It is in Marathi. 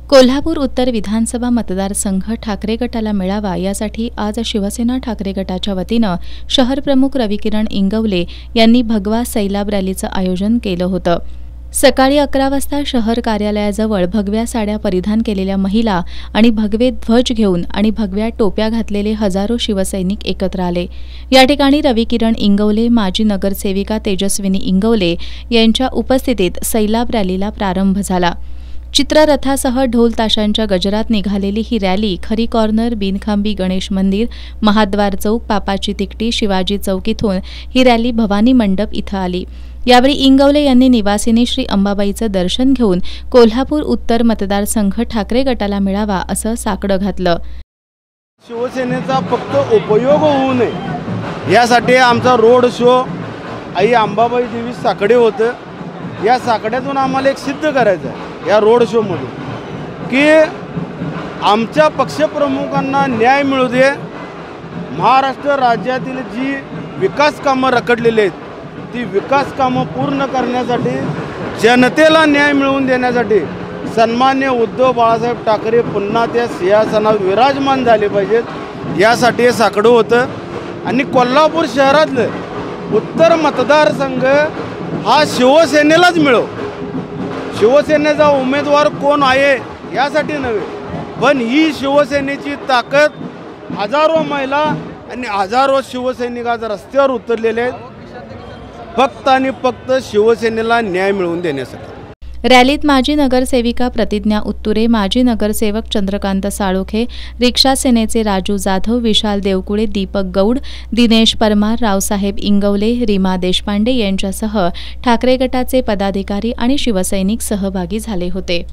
कोल्हापूर उत्तर विधानसभा मतदारसंघ ठाकरे गटाला मिळावा यासाठी आज शिवसेना ठाकरे गटाच्या वतीनं शहरप्रमुख रविकिरण इंगवले यांनी भगवा सैलाब रॅलीचं आयोजन केलं होतं। सकाळी 11 वाजता शहर कार्यालयाजवळ भगव्या साड्या परिधान केलेल्या महिला आणि भगवे ध्वज घेऊन आणि भगव्या टोप्या घातलेले हजारो शिवसैनिक एकत्र आले। या ठिकाणी रविकिरण इंगवले, माजी नगरसेविका तेजस्विनी इंगवले यांच्या उपस्थितीत सैलाब रॅलीला प्रारंभ झाला। चित्ररथासह ढोल ताशांच्या गजरात निघालेली ही रॅली खरी कॉर्नर, बिनखांबी गणेश मंदिर, महाद्वार चौक, पापाची तिकटी, शिवाजी चौक इथून ही रॅली भवानी मंडप इथं आली। यावेळी इंगवले यांनी निवासिनी श्री अंबाबाईचं दर्शन घेऊन कोल्हापूर उत्तर मतदारसंघ ठाकरे गटाला मिळावा असं साकडं घातलं। शिवसेनेचा फक्त उपयोग होऊ नये यासाठी आमचा रोड शो आई अंबाबाई देवी साकडे होतं। या साकड्यातून आम्हाला एक सिद्ध करायचं आहे या रोड शोमधून की आमच्या पक्षप्रमुखांना न्याय मिळू दे। महाराष्ट्र राज्यातील जी विकास कामं रखडलेली आहेत ती विकास कामं पूर्ण करण्यासाठी, जनतेला न्याय मिळवून देण्यासाठी सन्मान्य उद्धव बाळासाहेब ठाकरे पुन्हा त्या सिंहासनावर विराजमान झाले पाहिजेत यासाठी हे साकडं होतं। आणि कोल्हापूर शहरातलं उत्तर मतदारसंघ हा शिवसेनेलाच मिळो। शिवसेनेचा उमेदवार कोण आहे यासाठी नव्हे, पण ही शिवसेनेची ताकद हजारो महिला आणि हजारो शिवसैनिक आज रस्त्यावर उतरलेले आहेत फक्त आणि फक्त शिवसेनेला न्याय मिळवून देण्यासाठी। रॅलीत माजी नगरसेविका प्रतिज्ञा उत्तुरे, माजी नगरसेवक चंद्रकांत साळोखे, रिक्षा सेनेचे राजू जाधव, विशाल देवकुळे, दीपक गौड, दिनेश परमार, रावसाहेब इंगवले, रीमा देशपांडे यांच्यासह ठाकरे गटाचे पदाधिकारी आणि शिवसैनिक सहभागी झाले होते।